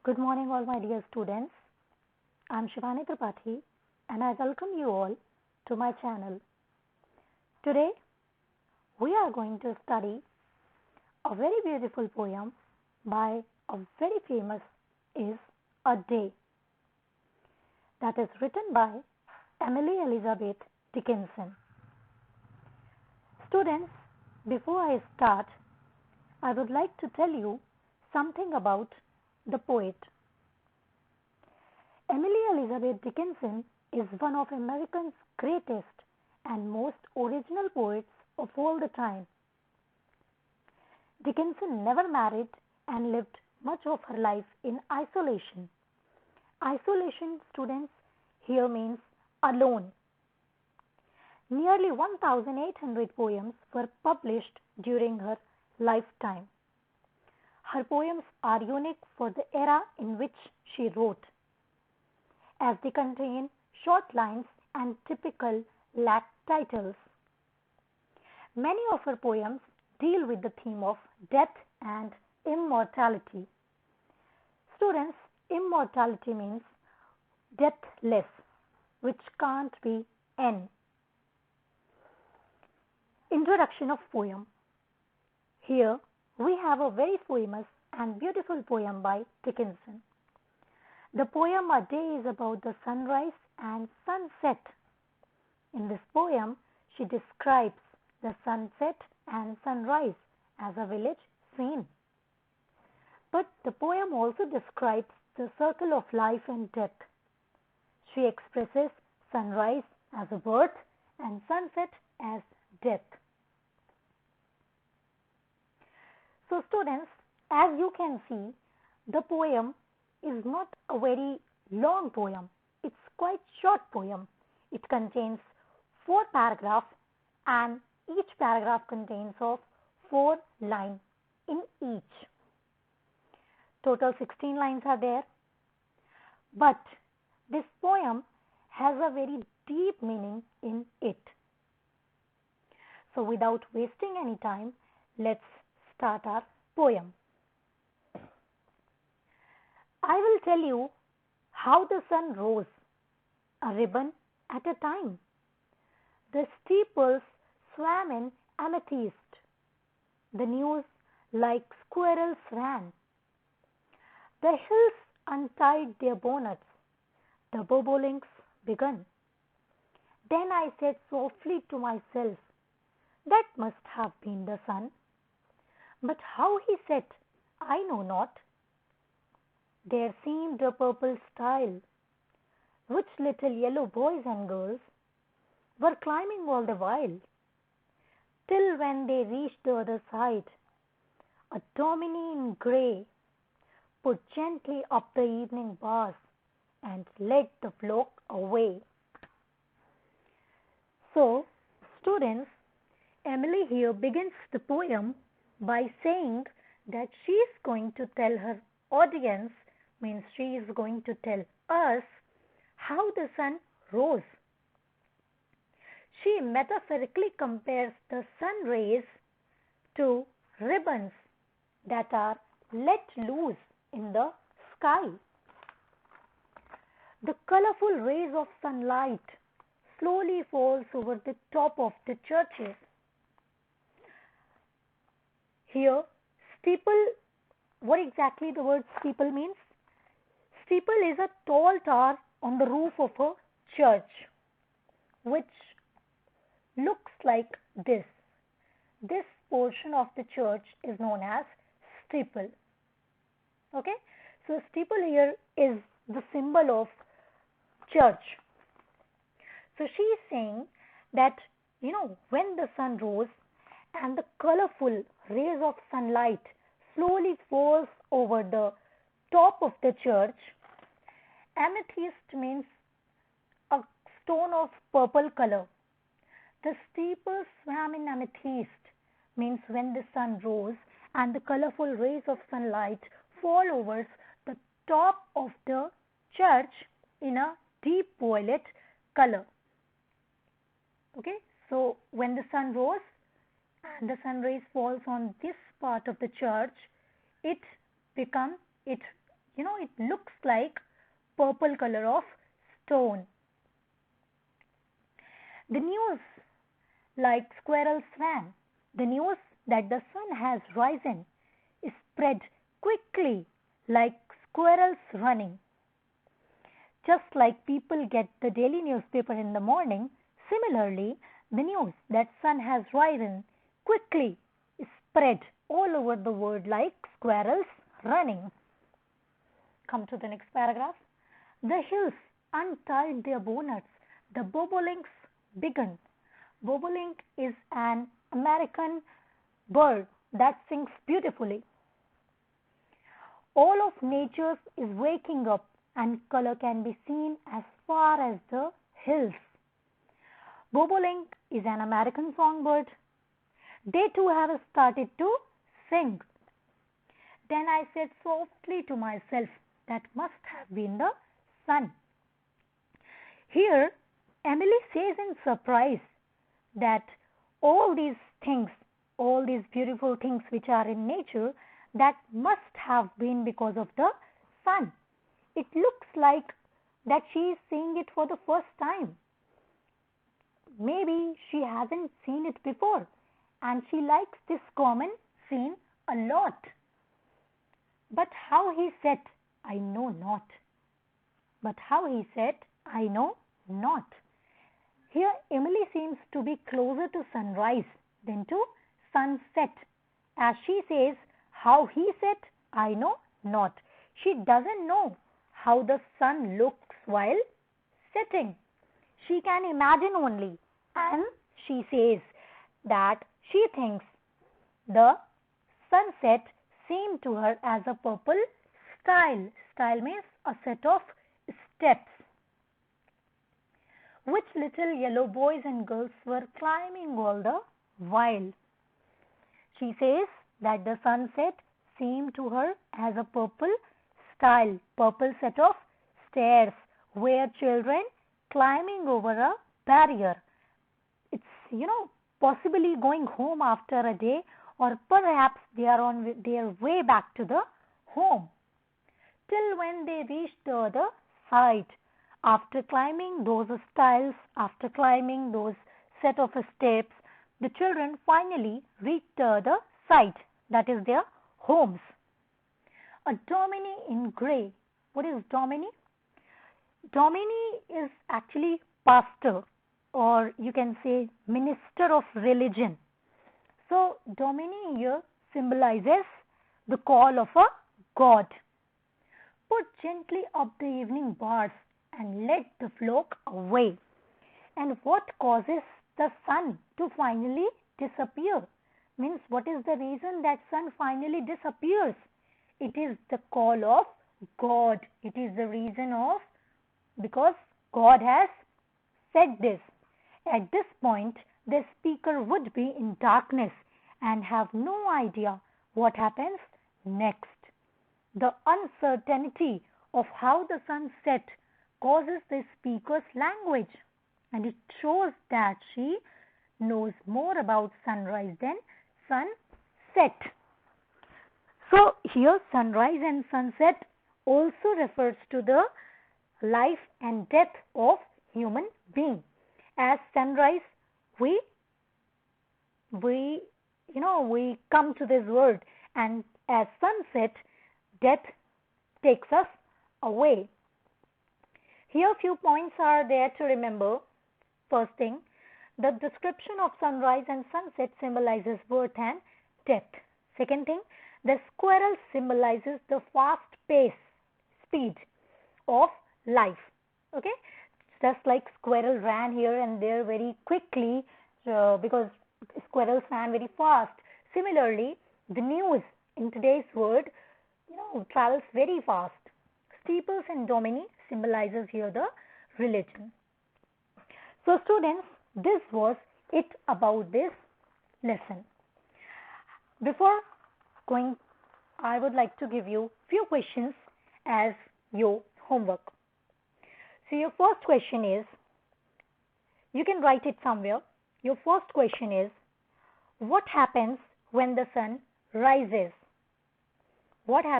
Good morning, all my dear students. I am Shivani Tripathi and I welcome you all to my channel. Today, we are going to study a very beautiful poem by a very famous is A Day, that is written by Emily Elizabeth Dickinson. Students, before I start, I would like to tell you something about the poet. Emily Elizabeth Dickinson is one of America's greatest and most original poets of all the time. Dickinson never married and lived much of her life in isolation. Isolation, students, here means alone. Nearly 1,800 poems were published during her lifetime. Her poems are unique for the era in which she wrote, as they contain short lines and typical lack titles. Many of her poems deal with the theme of death and immortality. Students, immortality means deathless, which can't be N. Introduction of poem. Here we have a very famous and beautiful poem by Dickinson. The poem A Day is about the sunrise and sunset. In this poem, she describes the sunset and sunrise as a village scene. But the poem also describes the circle of life and death. She expresses sunrise as a birth and sunset as death. So students, as you can see, the poem is not a very long poem. It's quite short poem. It contains 4 paragraphs and each paragraph contains of 4 lines in each. Total 16 lines are there. But this poem has a very deep meaning in it. So without wasting any time, let's start our poem. I will tell you how the sun rose, a ribbon at a time. The steeples swam in amethyst. The news like squirrels ran. The hills untied their bonnets. The bobolinks began. Then I said softly to myself, that must have been the sun. But how he set, I know not. There seemed a purple stile, which little yellow boys and girls were climbing all the while, till when they reached the other side, a Dominie in grey put gently up the evening bars and led the flock away. So, students, Emily here begins the poem by saying that she is going to tell her audience, means she is going to tell us how the sun rose. She metaphorically compares the sun rays to ribbons that are let loose in the sky. The colorful rays of sunlight slowly falls over the top of the churches. Here, steeple, what exactly the word steeple means? Steeple is a tall tower on the roof of a church, which looks like this. This portion of the church is known as steeple. Okay, so steeple here is the symbol of church. So she is saying that, when the sun rose and the colorful rays of sunlight slowly falls over the top of the church, amethyst means a stone of purple color. The steeple swam in amethyst means when the sun rose and the colorful rays of sunlight fall over the top of the church in a deep violet color. Okay, so when the sun rose and the sun rays falls on this part of the church, it it looks like purple color of stone. The news like squirrels ran. The news that the sun has risen is spread quickly like squirrels running. Just like people get the daily newspaper in the morning, similarly, the news that sun has risen quickly is spread all over the world like squirrels running. Come to the next paragraph. The hills untied their bonnets. The bobolinks began. Bobolink is an American bird that sings beautifully. All of nature is waking up and color can be seen as far as the hills. Bobolink is an American songbird. They too have started to sing. Then I said softly to myself, that must have been the sun. Here, Emily says in surprise that all these things, all these beautiful things which are in nature, that must have been because of the sun. It looks like that she is seeing it for the first time. Maybe she hasn't seen it before and she likes this common scene a lot. But how he said, I know not. But how he said, I know not. Here Emily seems to be closer to sunrise than to sunset. As she says, how he said, I know not. She doesn't know how the sun looks while setting. She can imagine only, and she says that she thinks the sunset seemed to her as a purple stile. Stile means a set of steps which little yellow boys and girls were climbing all the while. She says that the sunset seemed to her as a purple stile, purple set of stairs where children climbing over a barrier. It's, possibly going home after a day, or perhaps they are on their way back to the home. Till when they reached the other side. After climbing those stiles, after climbing those set of steps, the children finally reached the other side, that is their homes. A Dominie in grey. What is Dominie? Dominie is actually pastor, or you can say minister of religion. So Dominie here symbolizes the call of a god. Put gently up the evening bars and led the flock away. And what causes the sun to finally disappear? Means what is the reason that sun finally disappears? It is the call of God. It is the reason of, because God has said this. At this point, the speaker would be in darkness and have no idea what happens next. The uncertainty of how the sun set causes the speaker's language, and it shows that she knows more about sunrise than sunset. So here sunrise and sunset also refers to the life and death of human being. As sunrise, we come to this world, and as sunset, death takes us away. Here few points are there to remember. First thing, the description of sunrise and sunset symbolizes birth and death. Second thing, the squirrel symbolizes the fast pace, speed of life. Okay, just like squirrel ran here and there very quickly because squirrels ran very fast. Similarly, the news in today's world, travels very fast. Steeples and Dominie symbolizes here the religion. So students, this was it about this lesson. Before going, I would like to give you few questions as your homework. So your first question is, you can write it somewhere. Your first question is, what happens when the sun rises? What happens